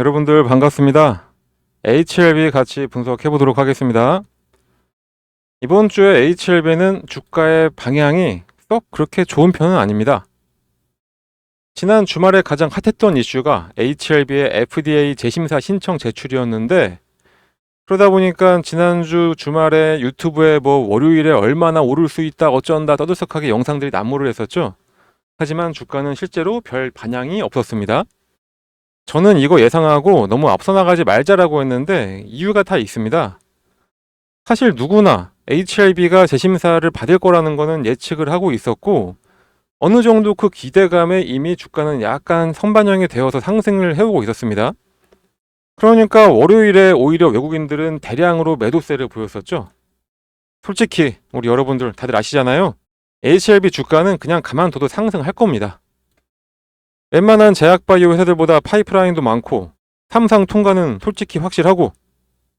여러분들 반갑습니다. HLB 같이 분석해 보도록 하겠습니다. 이번 주에 HLB는 주가의 방향이 썩 그렇게 좋은 편은 아닙니다. 지난 주말에 가장 핫했던 이슈가 HLB의 FDA 재심사 신청 제출이었는데, 그러다 보니까 지난주 주말에 유튜브에 월요일에 얼마나 오를 수 있다 어쩐다 떠들썩하게 영상들이 난무를 했었죠. 하지만 주가는 실제로 별 반향이 없었습니다. 저는 이거 예상하고 너무 앞서 나가지 말자라고 했는데 이유가 다 있습니다. 사실 누구나 HLB가 재심사를 받을 거라는 거는 예측을 하고 있었고, 어느 정도 그 기대감에 이미 주가는 약간 선반영이 되어서 상승을 해오고 있었습니다. 그러니까 월요일에 오히려 외국인들은 대량으로 매도세를 보였었죠. 솔직히 우리 여러분들 다들 아시잖아요. HLB 주가는 그냥 가만둬도 상승할 겁니다. 웬만한 제약바이오 회사들보다 파이프라인도 많고 삼상 통과는 솔직히 확실하고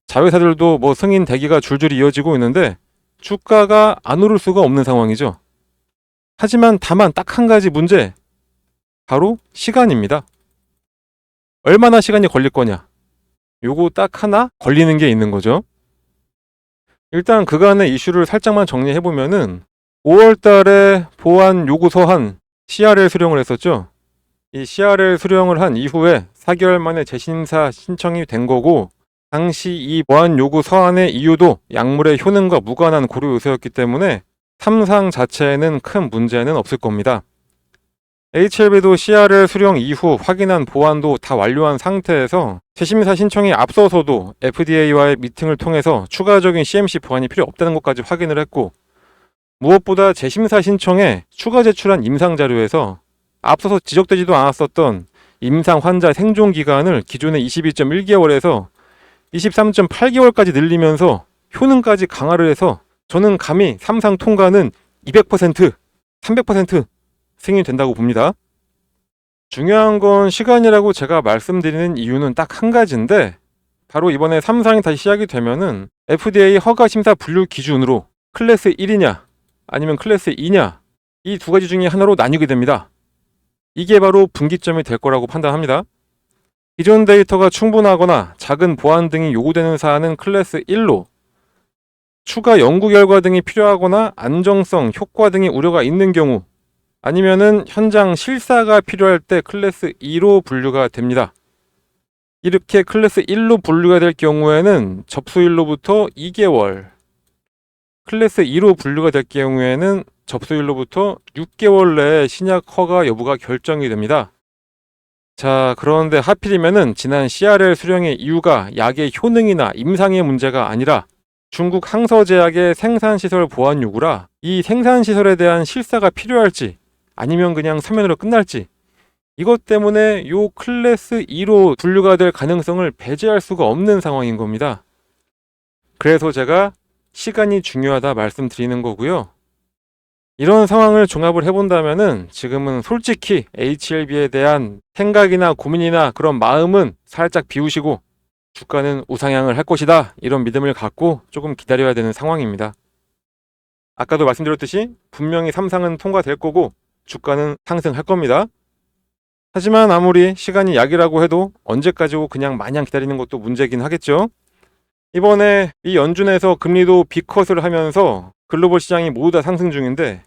자회사들도 승인 대기가 줄줄이 이어지고 있는데 주가가 안 오를 수가 없는 상황이죠. 하지만 다만 딱 한 가지 문제, 바로 시간입니다. 얼마나 시간이 걸릴 거냐, 요거 딱 하나 걸리는 게 있는 거죠. 일단 그간의 이슈를 살짝만 정리해보면은 5월 달에 보안 요구 서한 CRL 수령을 했었죠. 이 CRL 수령을 한 이후에 4개월 만에 재심사 신청이 된 거고, 당시 이 보안 요구 서한의 이유도 약물의 효능과 무관한 고려 요소였기 때문에 삼상 자체에는 큰 문제는 없을 겁니다. HLB도 CRL 수령 이후 확인한 보안도 다 완료한 상태에서 재심사 신청이 앞서서도 FDA와의 미팅을 통해서 추가적인 CMC 보완이 필요 없다는 것까지 확인을 했고, 무엇보다 재심사 신청에 추가 제출한 임상자료에서 앞서서 지적되지도 않았었던 임상 환자 생존 기간을 기존의 22.1개월에서 23.8개월까지 늘리면서 효능까지 강화를 해서 저는 감히 삼상 통과는 200%, 300% 승인된다고 봅니다. 중요한 건 시간이라고 제가 말씀드리는 이유는 딱 한 가지인데, 바로 이번에 삼상이 다시 시작이 되면은 FDA 허가 심사 분류 기준으로 클래스 1이냐 아니면 클래스 2냐, 이 두 가지 중에 하나로 나뉘게 됩니다. 이게 바로 분기점이 될 거라고 판단합니다. 기존 데이터가 충분하거나 작은 보안 등이 요구되는 사안은 클래스 1로, 추가 연구 결과 등이 필요하거나 안정성, 효과 등의 우려가 있는 경우, 아니면은 현장 실사가 필요할 때 클래스 2로 분류가 됩니다. 이렇게 클래스 1로 분류가 될 경우에는 접수일로부터 2개월, 클래스 2로 분류가 될 경우에는 접수일로부터 6개월 내에 신약 허가 여부가 결정이 됩니다. 자, 그런데 하필이면은 지난 CRL 수령의 이유가 약의 효능이나 임상의 문제가 아니라 중국 항서제약의 생산시설 보안 요구라, 이 생산시설에 대한 실사가 필요할지 아니면 그냥 서면으로 끝날지, 이것 때문에 요 클래스 2로 분류가 될 가능성을 배제할 수가 없는 상황인 겁니다. 그래서 제가 시간이 중요하다 말씀드리는 거고요. 이런 상황을 종합을 해본다면은 지금은 솔직히 HLB에 대한 생각이나 고민이나 그런 마음은 살짝 비우시고 주가는 우상향을 할 것이다, 이런 믿음을 갖고 조금 기다려야 되는 상황입니다. 아까도 말씀드렸듯이 분명히 삼상은 통과될 거고 주가는 상승할 겁니다. 하지만 아무리 시간이 약이라고 해도 언제까지고 그냥 마냥 기다리는 것도 문제긴 하겠죠. 이번에 이 연준에서 금리도 B컷을 하면서 글로벌 시장이 모두 다 상승 중인데,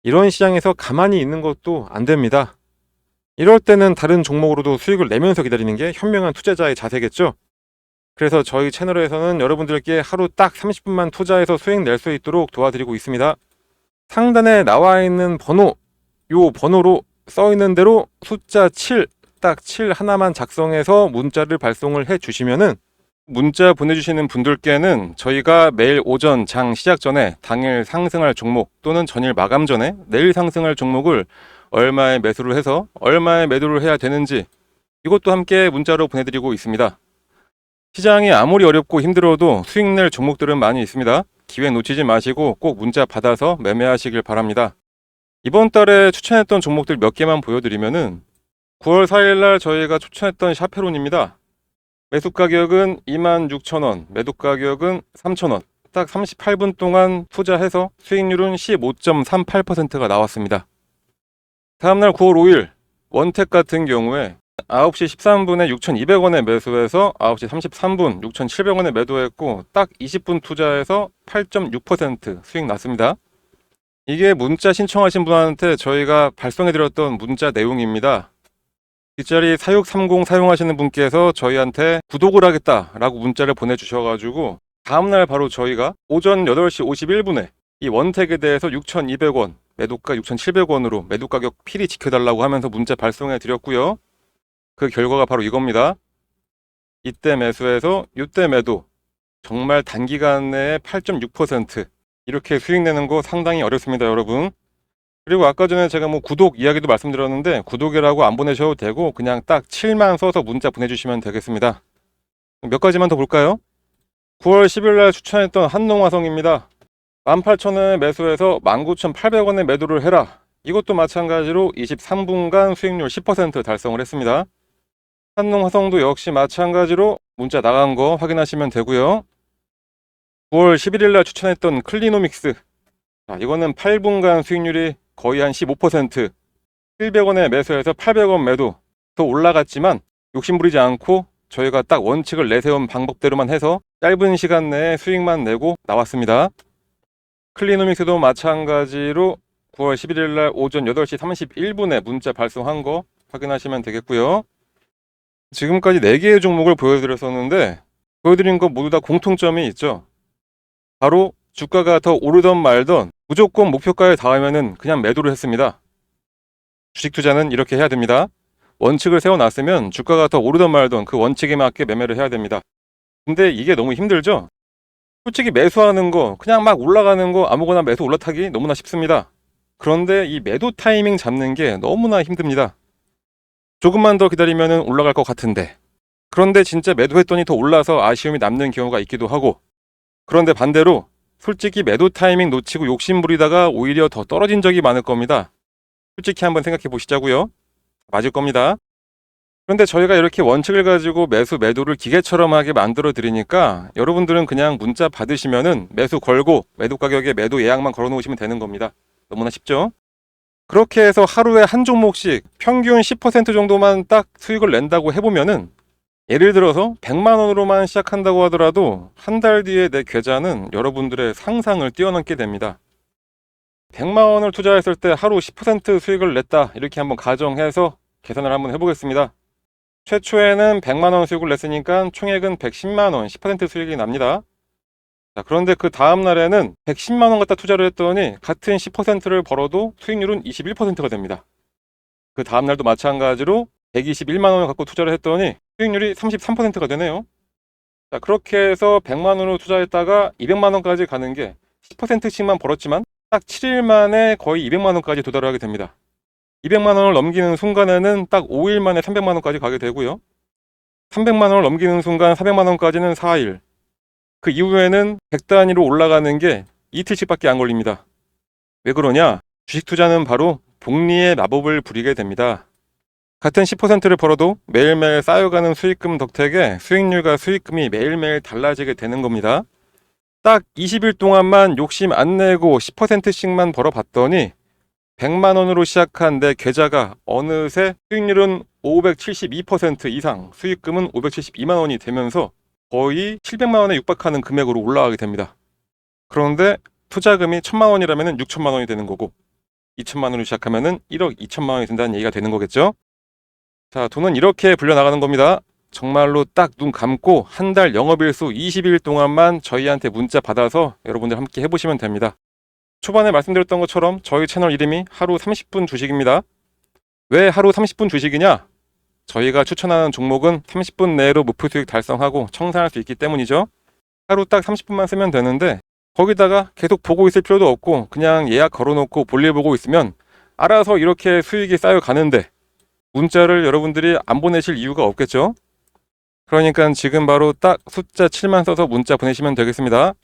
이런 시장에서 가만히 있는 것도 안 됩니다. 이럴 때는 다른 종목으로도 수익을 내면서 기다리는 게 현명한 투자자의 자세겠죠. 그래서 저희 채널에서는 여러분들께 하루 딱 30분만 투자해서 수익 낼 수 있도록 도와드리고 있습니다. 상단에 나와 있는 번호, 요 번호로 써 있는 대로 숫자 7, 딱 7 하나만 작성해서 문자를 발송을 해 주시면은, 문자 보내주시는 분들께는 저희가 매일 오전 장 시작 전에 당일 상승할 종목 또는 전일 마감 전에 내일 상승할 종목을 얼마에 매수를 해서 얼마에 매도를 해야 되는지, 이것도 함께 문자로 보내드리고 있습니다. 시장이 아무리 어렵고 힘들어도 수익 낼 종목들은 많이 있습니다. 기회 놓치지 마시고 꼭 문자 받아서 매매하시길 바랍니다. 이번 달에 추천했던 종목들 몇 개만 보여드리면은 9월 4일날 저희가 추천했던 샤페론입니다. 매수 가격은 26,000원, 매도 가격은 3,000원. 딱 38분 동안 투자해서 수익률은 15.38%가 나왔습니다. 다음날 9월 5일 원택 같은 경우에 9시 13분에 6,200원에 매수해서 9시 33분 6,700원에 매도했고 딱 20분 투자해서 8.6% 수익 났습니다. 이게 문자 신청하신 분한테 저희가 발송해드렸던 문자 내용입니다. 뒷자리 4630 사용하시는 분께서 저희한테 구독을 하겠다라고 문자를 보내주셔가지고 다음날 바로 저희가 오전 8시 51분에 이 원택에 대해서 6,200원, 매도가 6,700원으로 매도 가격 필히 지켜달라고 하면서 문자 발송해 드렸고요. 그 결과가 바로 이겁니다. 이때 매수해서 이때 매도, 정말 단기간 내에 8.6% 이렇게 수익 내는 거 상당히 어렵습니다, 여러분. 그리고 아까 전에 제가 구독 이야기도 말씀드렸는데 구독이라고 안 보내셔도 되고 그냥 딱 7만 써서 문자 보내주시면 되겠습니다. 몇 가지만 더 볼까요? 9월 10일 날 추천했던 한농화성입니다. 18,000원에 매수해서 19,800원에 매도를 해라. 이것도 마찬가지로 23분간 수익률 10% 달성을 했습니다. 한농화성도 역시 마찬가지로 문자 나간 거 확인하시면 되고요. 9월 11일 날 추천했던 클리노믹스. 자, 이거는 8분간 수익률이 거의 한 15%. 700원에 매수해서 800원 매도. 더 올라갔지만 욕심부리지 않고 저희가 딱 원칙을 내세운 방법대로만 해서 짧은 시간 내에 수익만 내고 나왔습니다. 클리노믹스도 마찬가지로 9월 11일 날 오전 8시 31분에 문자 발송한 거 확인하시면 되겠고요. 지금까지 4개의 종목을 보여드렸었는데 보여드린 거 모두 다 공통점이 있죠. 바로 주가가 더 오르던 말던 무조건 목표가에 닿으면 그냥 매도를 했습니다. 주식 투자는 이렇게 해야 됩니다. 원칙을 세워놨으면 주가가 더 오르던 말던 그 원칙에 맞게 매매를 해야 됩니다. 근데 이게 너무 힘들죠? 솔직히 매수하는 거 그냥 막 올라가는 거 아무거나 매수 올라타기 너무나 쉽습니다. 그런데 이 매도 타이밍 잡는 게 너무나 힘듭니다. 조금만 더 기다리면 올라갈 것 같은데 그런데 진짜 매도했더니 더 올라서 아쉬움이 남는 경우가 있기도 하고 그런데 반대로 솔직히 매도 타이밍 놓치고 욕심 부리다가 오히려 더 떨어진 적이 많을 겁니다. 솔직히 한번 생각해 보시자고요. 맞을 겁니다. 그런데 저희가 이렇게 원칙을 가지고 매수 매도를 기계처럼 하게 만들어 드리니까 여러분들은 그냥 문자 받으시면은 매수 걸고 매도 가격에 매도 예약만 걸어 놓으시면 되는 겁니다. 너무나 쉽죠? 그렇게 해서 하루에 한 종목씩 평균 10% 정도만 딱 수익을 낸다고 해보면은 예를 들어서 100만 원으로만 시작한다고 하더라도 한 달 뒤에 내 계좌는 여러분들의 상상을 뛰어넘게 됩니다. 100만 원을 투자했을 때 하루 10% 수익을 냈다 이렇게 한번 가정해서 계산을 한번 해보겠습니다. 최초에는 100만 원 수익을 냈으니까 총액은 110만 원 10% 수익이 납니다. 자, 그런데 그 다음 날에는 110만 원 갖다 투자를 했더니 같은 10%를 벌어도 수익률은 21%가 됩니다. 그 다음 날도 마찬가지로 121만 원을 갖고 투자를 했더니 수익률이 33%가 되네요. 자, 그렇게 해서 100만 원으로 투자했다가 200만 원까지 가는 게 10%씩만 벌었지만 딱 7일 만에 거의 200만 원까지 도달하게 됩니다. 200만 원을 넘기는 순간에는 딱 5일 만에 300만 원까지 가게 되고요. 300만 원을 넘기는 순간 400만 원까지는 4일. 그 이후에는 100단위로 올라가는 게 이틀씩밖에 안 걸립니다. 왜 그러냐? 주식 투자는 바로 복리의 마법을 부리게 됩니다. 같은 10%를 벌어도 매일매일 쌓여가는 수익금 덕택에 수익률과 수익금이 매일매일 달라지게 되는 겁니다. 딱 20일 동안만 욕심 안 내고 10%씩만 벌어봤더니 100만 원으로 시작한 내 계좌가 어느새 수익률은 572% 이상, 수익금은 572만 원이 되면서 거의 700만 원에 육박하는 금액으로 올라가게 됩니다. 그런데 투자금이 1000만 원이라면 6천만 원이 되는 거고 2천만 원으로 시작하면 1억 2천만 원이 된다는 얘기가 되는 거겠죠? 자, 돈은 이렇게 불려나가는 겁니다. 정말로 딱 눈 감고 한 달 영업일수 20일 동안만 저희한테 문자 받아서 여러분들 함께 해보시면 됩니다. 초반에 말씀드렸던 것처럼 저희 채널 이름이 하루 30분 주식입니다. 왜 하루 30분 주식이냐? 저희가 추천하는 종목은 30분 내로 목표 수익 달성하고 청산할 수 있기 때문이죠. 하루 딱 30분만 쓰면 되는데 거기다가 계속 보고 있을 필요도 없고 그냥 예약 걸어놓고 볼일 보고 있으면 알아서 이렇게 수익이 쌓여가는데 문자를 여러분들이 안 보내실 이유가 없겠죠? 그러니까 지금 바로 딱 숫자 7만 써서 문자 보내시면 되겠습니다.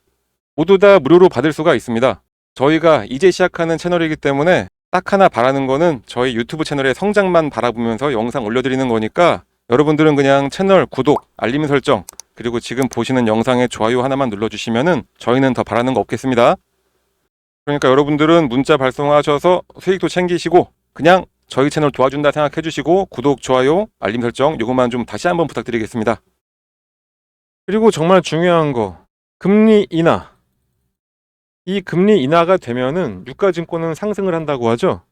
모두 다 무료로 받을 수가 있습니다. 저희가 이제 시작하는 채널이기 때문에 딱 하나 바라는 거는 저희 유튜브 채널의 성장만 바라보면서 영상 올려드리는 거니까 여러분들은 그냥 채널 구독, 알림 설정 그리고 지금 보시는 영상의 좋아요 하나만 눌러주시면은 저희는 더 바라는 거 없겠습니다. 그러니까 여러분들은 문자 발송하셔서 수익도 챙기시고 그냥 저희 채널 도와준다 생각해 주시고 구독, 좋아요, 알림 설정 요것만 좀 다시 한번 부탁드리겠습니다. 그리고 정말 중요한 거, 금리 인하. 이 금리 인하가 되면은 유가증권은 상승을 한다고 하죠.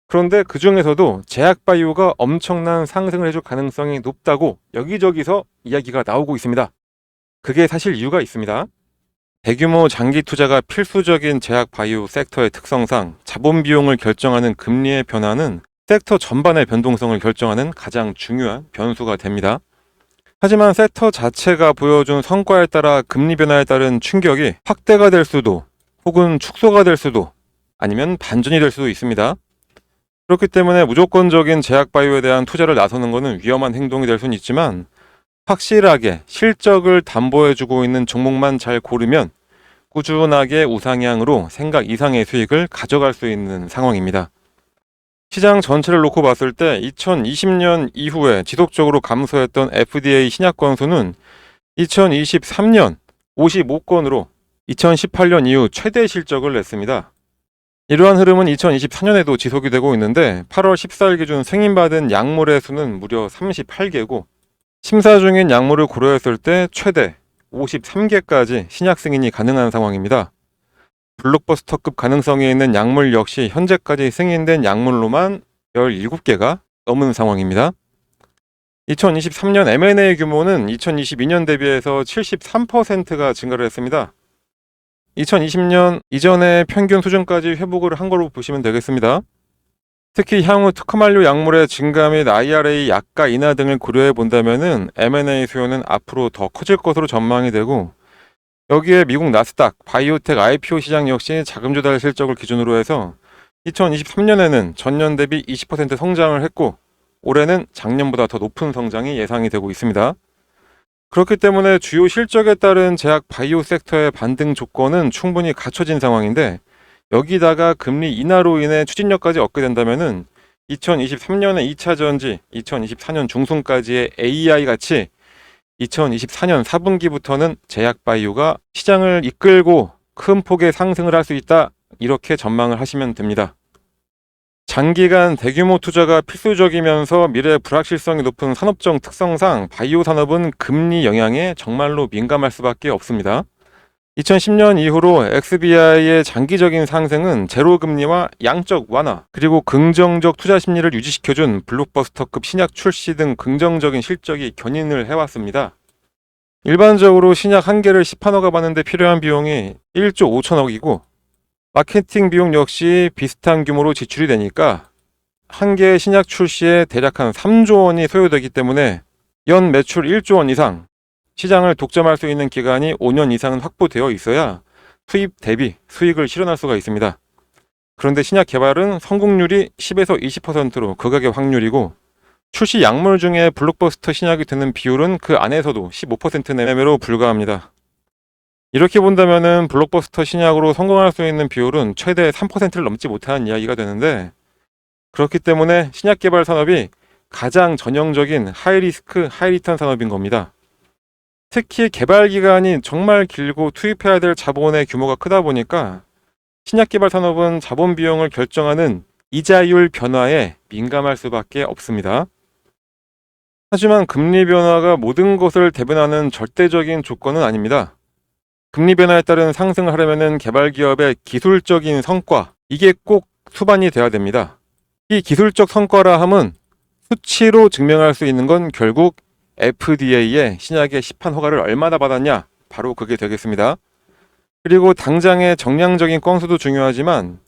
그런데 그 중에서도 제약바이오가 엄청난 상승을 해줄 가능성이 높다고 여기저기서 이야기가 나오고 있습니다. 그게 사실 이유가 있습니다. 대규모 장기 투자가 필수적인 제약바이오 섹터의 특성상 자본 비용을 결정하는 금리의 변화는 섹터 전반의 변동성을 결정하는 가장 중요한 변수가 됩니다. 하지만 섹터 자체가 보여준 성과에 따라 금리 변화에 따른 충격이 확대가 될 수도 혹은 축소가 될 수도 아니면 반전이 될 수도 있습니다. 그렇기 때문에 무조건적인 제약바이오에 대한 투자를 나서는 것은 위험한 행동이 될 수는 있지만 확실하게 실적을 담보해주고 있는 종목만 잘 고르면 꾸준하게 우상향으로 생각 이상의 수익을 가져갈 수 있는 상황입니다. 시장 전체를 놓고 봤을 때 2020년 이후에 지속적으로 감소했던 FDA 신약 건수는 2023년 55건으로 2018년 이후 최대 실적을 냈습니다. 이러한 흐름은 2024년에도 지속이 되고 있는데 8월 14일 기준 승인받은 약물의 수는 무려 38개고 심사 중인 약물을 고려했을 때 최대 53개까지 신약 승인이 가능한 상황입니다. 블록버스터급 가능성이 있는 약물 역시 현재까지 승인된 약물로만 17개가 넘은 상황입니다. 2023년 M&A 규모는 2022년 대비해서 73%가 증가를 했습니다. 2020년 이전의 평균 수준까지 회복을 한 걸로 보시면 되겠습니다. 특히 향후 특허만료 약물의 증가 및 IRA 약가 인하 등을 고려해 본다면 M&A 수요는 앞으로 더 커질 것으로 전망이 되고 여기에 미국 나스닥 바이오텍 IPO 시장 역시 자금 조달 실적을 기준으로 해서 2023년에는 전년 대비 20% 성장을 했고 올해는 작년보다 더 높은 성장이 예상이 되고 있습니다. 그렇기 때문에 주요 실적에 따른 제약 바이오 섹터의 반등 조건은 충분히 갖춰진 상황인데 여기다가 금리 인하로 인해 추진력까지 얻게 된다면은 2023년에 2차 전지, 2024년 중순까지의 AI 같이 2024년 4분기부터는 제약 바이오가 시장을 이끌고 큰 폭의 상승을 할 수 있다. 이렇게 전망을 하시면 됩니다. 장기간 대규모 투자가 필수적이면서 미래 불확실성이 높은 산업적 특성상 바이오 산업은 금리 영향에 정말로 민감할 수밖에 없습니다. 2010년 이후로 XBI의 장기적인 상승은 제로금리와 양적 완화, 그리고 긍정적 투자 심리를 유지시켜준 블록버스터급 신약 출시 등 긍정적인 실적이 견인을 해왔습니다. 일반적으로 신약 한 개를 시판허가 받는데 필요한 비용이 1조 5천억이고 마케팅 비용 역시 비슷한 규모로 지출이 되니까 한 개의 신약 출시에 대략 한 3조 원이 소요되기 때문에 연 매출 1조 원 이상, 시장을 독점할 수 있는 기간이 5년 이상은 확보되어 있어야 투입 대비 수익을 실현할 수가 있습니다. 그런데 신약 개발은 성공률이 10에서 20%로 극악의 확률이고 출시 약물 중에 블록버스터 신약이 되는 비율은 그 안에서도 15% 내외로 불과합니다. 이렇게 본다면은 블록버스터 신약으로 성공할 수 있는 비율은 최대 3%를 넘지 못하는 이야기가 되는데 그렇기 때문에 신약 개발 산업이 가장 전형적인 하이리스크, 하이리턴 산업인 겁니다. 특히 개발 기간이 정말 길고 투입해야 될 자본의 규모가 크다 보니까 신약 개발 산업은 자본 비용을 결정하는 이자율 변화에 민감할 수밖에 없습니다. 하지만 금리 변화가 모든 것을 대변하는 절대적인 조건은 아닙니다. 금리 변화에 따른 상승을 하려면 개발 기업의 기술적인 성과, 이게 꼭 수반이 돼야 됩니다. 이 기술적 성과라 함은 수치로 증명할 수 있는 건 결국 FDA의 신약의 시판 허가를 얼마나 받았냐, 바로 그게 되겠습니다. 그리고 당장의 정량적인 건수도 중요하지만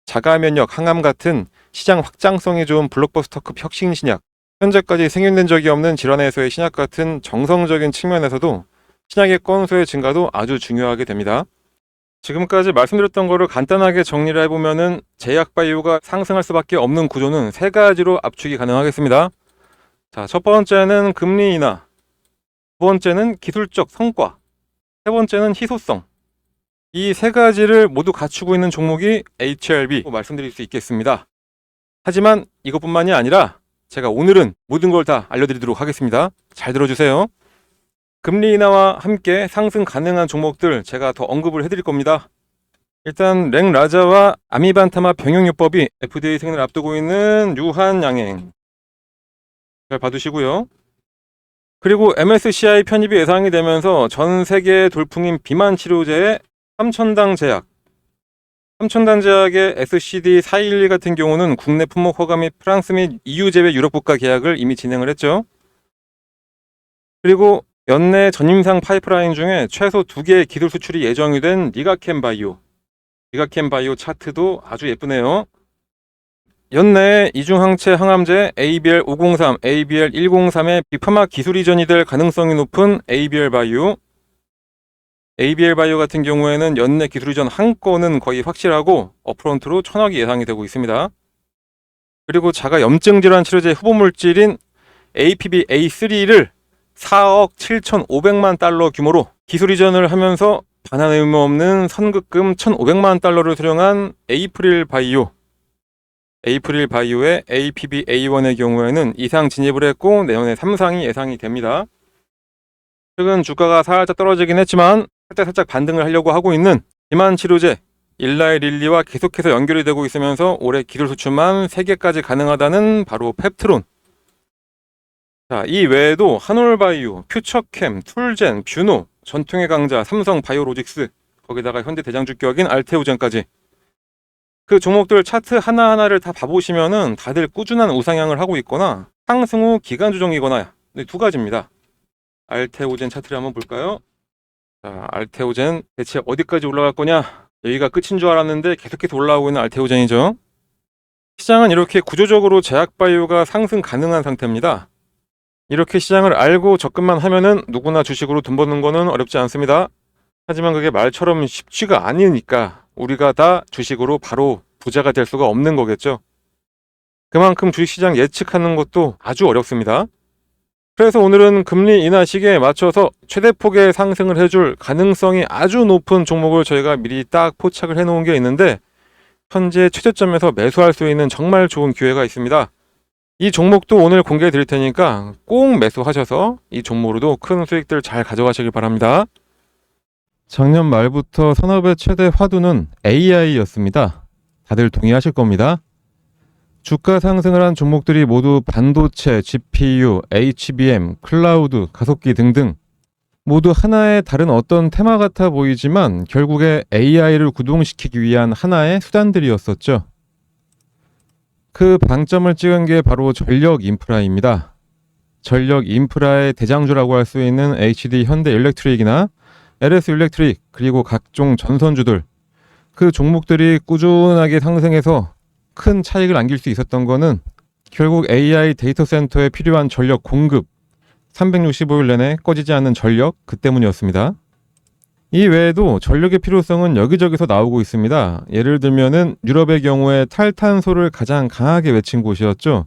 자가 면역, 항암 같은 시장 확장성이 좋은 블록버스터급 혁신 신약, 현재까지 승인된 적이 없는 질환에서의 신약 같은 정성적인 측면에서도 신약의 건수의 증가도 아주 중요하게 됩니다. 지금까지 말씀드렸던 거를 간단하게 정리를 해보면은 제약바이오가 상승할 수밖에 없는 구조는 세 가지로 압축이 가능하겠습니다. 자, 첫 번째는 금리 인하, 두 번째는 기술적 성과, 세 번째는 희소성. 이 세 가지를 모두 갖추고 있는 종목이 HLB 말씀드릴 수 있겠습니다. 하지만 이것뿐만이 아니라 제가 오늘은 모든 걸 다 알려드리도록 하겠습니다. 잘 들어주세요. 금리 인하와 함께 상승 가능한 종목들 제가 더 언급을 해드릴 겁니다. 일단 랭라자와 아미반타마 병용요법이 FDA 승인을 앞두고 있는 유한양행 잘 봐두시고요. 그리고 MSCI 편입이 예상이 되면서 전 세계 돌풍인 비만 치료제의 삼천당 제약, 삼천당 제약의 SCD-411 같은 경우는 국내 품목 허가 및 프랑스 및 EU 제외 유럽 국가 계약을 이미 진행을 했죠. 그리고 연내 전임상 파이프라인 중에 최소 2개의 기술 수출이 예정이 된 니가캠바이오, 니가캠바이오 차트도 아주 예쁘네요. 연내에 이중항체 항암제 ABL503, ABL103의 빅파마 기술 이전이 될 가능성이 높은 ABL 바이오, ABL 바이오 같은 경우에는 연내 기술 이전 한 건은 거의 확실하고 업프론트로 1,000억이 예상이 되고 있습니다. 그리고 자가 염증 질환 치료제 후보 물질인 APB-A3를 4억 7,500만 달러 규모로 기술 이전을 하면서 반환 의무 없는 선급금 1,500만 달러를 수령한 에이프릴 바이오의 APB-A1의 경우에는 이상 진입을 했고 내년에 3상이 예상이 됩니다. 최근 주가가 살짝 떨어지긴 했지만 살짝 반등을 하려고 하고 있는 비만 치료제 일라이 릴리와 계속해서 연결이 되고 있으면서 올해 기술 수출만 3개까지 가능하다는 바로 펩트론. 자, 이 외에도 한올바이오, 퓨처캠, 툴젠, 뷰노, 전통의 강자 삼성 바이오로직스, 거기다가 현대 대장주격인 알테오젠까지 그 종목들 차트 하나하나를 다 봐보시면은 다들 꾸준한 우상향을 하고 있거나 상승 후 기간 조정이거나 두 가지입니다. 알테오젠 차트를 한번 볼까요? 자, 알테오젠 대체 어디까지 올라갈 거냐? 여기가 끝인 줄 알았는데 계속해서 올라오고 있는 알테오젠이죠. 시장은 이렇게 구조적으로 제약바이오가 상승 가능한 상태입니다. 이렇게 시장을 알고 접근만 하면은 누구나 주식으로 돈 버는 거는 어렵지 않습니다. 하지만 그게 말처럼 쉽지가 않으니까 우리가 다 주식으로 바로 부자가 될 수가 없는 거겠죠. 그만큼 주식시장 예측하는 것도 아주 어렵습니다. 그래서 오늘은 금리 인하 시기에 맞춰서 최대폭의 상승을 해줄 가능성이 아주 높은 종목을 저희가 미리 딱 포착을 해놓은 게 있는데 현재 최저점에서 매수할 수 있는 정말 좋은 기회가 있습니다. 이 종목도 오늘 공개해 드릴 테니까 꼭 매수하셔서 이 종목으로도 큰 수익들 잘 가져가시길 바랍니다. 작년 말부터 산업의 최대 화두는 AI였습니다. 다들 동의하실 겁니다. 주가 상승을 한 종목들이 모두 반도체, GPU, HBM, 클라우드, 가속기 등등 모두 하나의 다른 어떤 테마 같아 보이지만 결국에 AI를 구동시키기 위한 하나의 수단들이었었죠. 그 방점을 찍은 게 바로 전력 인프라입니다. 전력 인프라의 대장주라고 할 수 있는 HD 현대일렉트릭이나 LS 일렉트릭 그리고 각종 전선주들 그 종목들이 꾸준하게 상승해서 큰 차익을 안길 수 있었던 거는 결국 AI 데이터 센터에 필요한 전력 공급 365일 내내 꺼지지 않는 전력 그 때문이었습니다. 이 외에도 전력의 필요성은 여기저기서 나오고 있습니다. 예를 들면은 유럽의 경우에 탈탄소를 가장 강하게 외친 곳이었죠.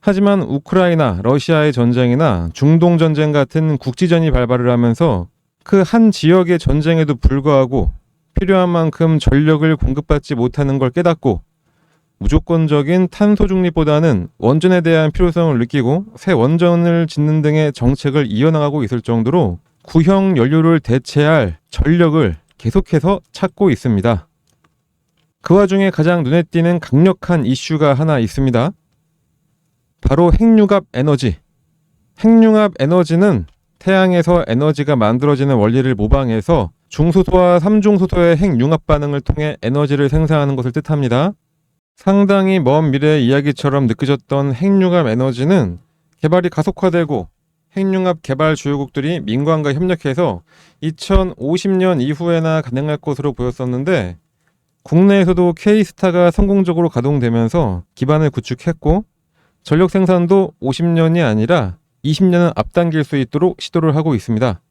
하지만 우크라이나, 러시아의 전쟁이나 중동 전쟁 같은 국지전이 발발을 하면서 그 한 지역의 전쟁에도 불구하고 필요한 만큼 전력을 공급받지 못하는 걸 깨닫고 무조건적인 탄소 중립보다는 원전에 대한 필요성을 느끼고 새 원전을 짓는 등의 정책을 이어나가고 있을 정도로 구형 연료를 대체할 전력을 계속해서 찾고 있습니다. 그 와중에 가장 눈에 띄는 강력한 이슈가 하나 있습니다. 바로 핵융합 에너지. 핵융합 에너지는 태양에서 에너지가 만들어지는 원리를 모방해서 중수소와 삼중수소의 핵융합 반응을 통해 에너지를 생산하는 것을 뜻합니다. 상당히 먼 미래의 이야기처럼 느껴졌던 핵융합 에너지는 개발이 가속화되고 핵융합 개발 주요국들이 민간과 협력해서 2050년 이후에나 가능할 것으로 보였었는데 국내에서도 K스타가 성공적으로 가동되면서 기반을 구축했고 전력 생산도 50년이 아니라 20년은 앞당길 수 있도록 시도를 하고 있습니다.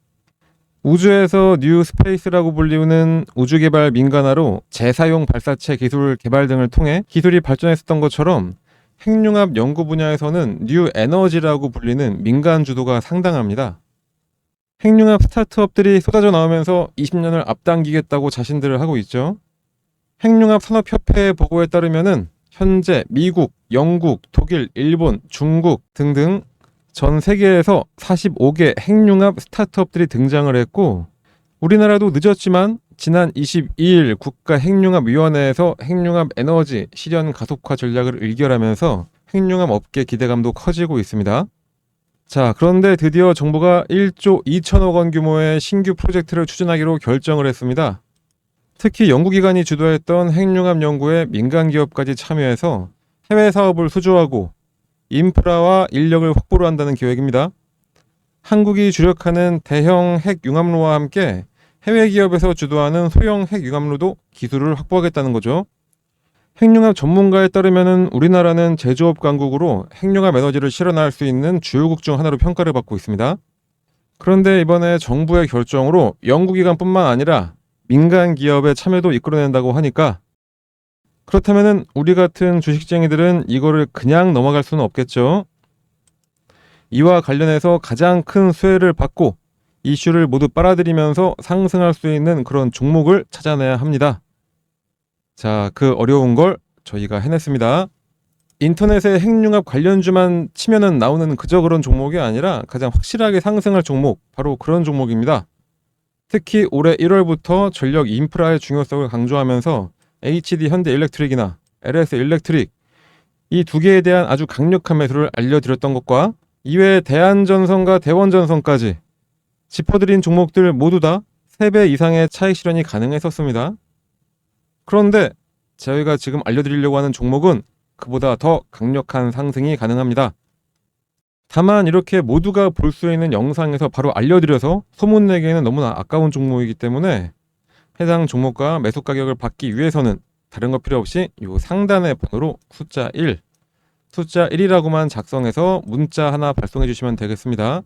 우주에서 뉴 스페이스라고 불리우는 우주개발 민간화로 재사용 발사체 기술 개발 등을 통해 기술이 발전했었던 것처럼 핵융합 연구 분야에서는 뉴 에너지라고 불리는 민간 주도가 상당합니다. 핵융합 스타트업들이 쏟아져 나오면서 20년을 앞당기겠다고 자신들을 하고 있죠. 핵융합 산업협회의 보고에 따르면은 현재 미국, 영국, 독일, 일본, 중국 등등 전 세계에서 45개 핵융합 스타트업들이 등장을 했고 우리나라도 늦었지만 지난 22일 국가핵융합위원회에서 핵융합 에너지 실현 가속화 전략을 의결하면서 핵융합 업계 기대감도 커지고 있습니다. 자, 그런데 드디어 정부가 1조 2천억 원 규모의 신규 프로젝트를 추진하기로 결정을 했습니다. 특히 연구기관이 주도했던 핵융합 연구에 민간 기업까지 참여해서 해외 사업을 수주하고 인프라와 인력을 확보를 한다는 계획입니다. 한국이 주력하는 대형 핵융합로와 함께 해외 기업에서 주도하는 소형 핵융합로도 기술을 확보하겠다는 거죠. 핵융합 전문가에 따르면 우리나라는 제조업 강국으로 핵융합 에너지를 실현할 수 있는 주요국 중 하나로 평가를 받고 있습니다. 그런데 이번에 정부의 결정으로 연구기관뿐만 아니라 민간 기업의 참여도 이끌어낸다고 하니까 그렇다면 우리 같은 주식쟁이들은 이거를 그냥 넘어갈 수는 없겠죠. 이와 관련해서 가장 큰 수혜를 받고 이슈를 모두 빨아들이면서 상승할 수 있는 그런 종목을 찾아내야 합니다. 자, 그 어려운 걸 저희가 해냈습니다. 인터넷에 핵융합 관련주만 치면은 나오는 그저 그런 종목이 아니라 가장 확실하게 상승할 종목, 바로 그런 종목입니다. 특히 올해 1월부터 전력 인프라의 중요성을 강조하면서 HD 현대일렉트릭이나 LS 일렉트릭 이 두 개에 대한 아주 강력한 매수를 알려드렸던 것과 이외에 대한전선과 대원전선까지 짚어드린 종목들 모두 다 3배 이상의 차익 실현이 가능했었습니다. 그런데 저희가 지금 알려드리려고 하는 종목은 그보다 더 강력한 상승이 가능합니다. 다만 이렇게 모두가 볼 수 있는 영상에서 바로 알려드려서 소문내기에는 너무나 아까운 종목이기 때문에 해당 종목과 매수 가격을 받기 위해서는 다른 거 필요 없이 이 상단의 번호로 숫자 1이라고만 작성해서 문자 하나 발송해 주시면 되겠습니다.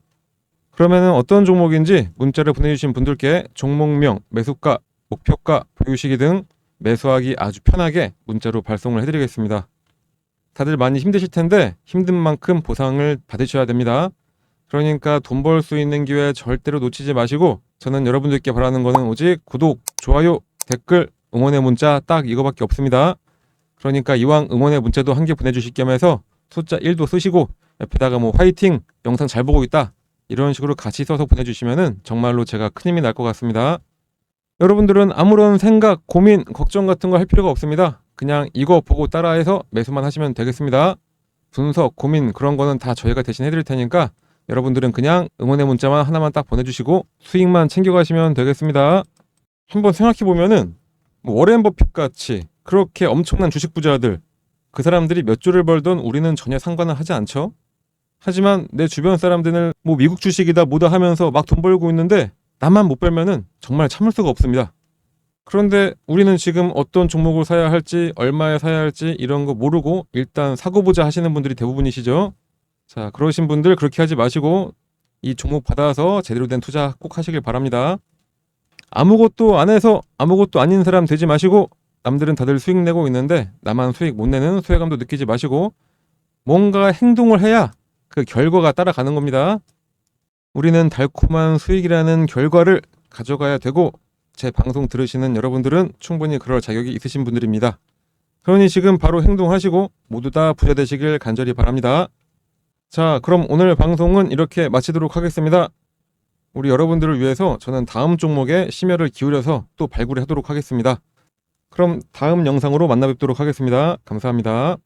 그러면은 어떤 종목인지 문자를 보내주신 분들께 종목명, 매수가, 목표가, 보유시기 등 매수하기 아주 편하게 문자로 발송을 해드리겠습니다. 다들 많이 힘드실 텐데 힘든 만큼 보상을 받으셔야 됩니다. 그러니까 돈 벌 수 있는 기회 절대로 놓치지 마시고 저는 여러분들께 바라는 거는 오직 구독, 좋아요, 댓글, 응원의 문자 딱 이거밖에 없습니다. 그러니까 이왕 응원의 문자도 한 개 보내주실 겸해서 숫자 1도 쓰시고 옆에다가 뭐 화이팅, 영상 잘 보고 있다 이런 식으로 같이 써서 보내주시면은 정말로 제가 큰 힘이 날 것 같습니다. 여러분들은 아무런 생각, 고민, 걱정 같은 거 할 필요가 없습니다. 그냥 이거 보고 따라해서 매수만 하시면 되겠습니다. 분석, 고민 그런 거는 다 저희가 대신 해드릴 테니까 여러분들은 그냥 응원의 문자만 하나만 딱 보내주시고 수익만 챙겨가시면 되겠습니다. 한번 생각해보면은 워렌 버핏 같이 그렇게 엄청난 주식 부자들 그 사람들이 몇 조를 벌던 우리는 전혀 상관을 하지 않죠. 하지만 내 주변 사람들은 뭐 미국 주식이다 뭐다 하면서 막 돈 벌고 있는데 나만 못 벌면은 정말 참을 수가 없습니다. 그런데 우리는 지금 어떤 종목을 사야 할지 얼마에 사야 할지 이런 거 모르고 일단 사고 보자 하시는 분들이 대부분이시죠. 자, 그러신 분들 그렇게 하지 마시고 이 종목 받아서 제대로 된 투자 꼭 하시길 바랍니다. 아무것도 안 해서 아무것도 아닌 사람 되지 마시고 남들은 다들 수익 내고 있는데 나만 수익 못 내는 소외감도 느끼지 마시고 뭔가 행동을 해야 그 결과가 따라가는 겁니다. 우리는 달콤한 수익이라는 결과를 가져가야 되고 제 방송 들으시는 여러분들은 충분히 그럴 자격이 있으신 분들입니다. 그러니 지금 바로 행동하시고 모두 다 부자 되시길 간절히 바랍니다. 자, 그럼 오늘 방송은 이렇게 마치도록 하겠습니다. 우리 여러분들을 위해서 저는 다음 종목에 심혈을 기울여서 또 발굴하도록 하겠습니다. 그럼 다음 영상으로 만나 뵙도록 하겠습니다. 감사합니다.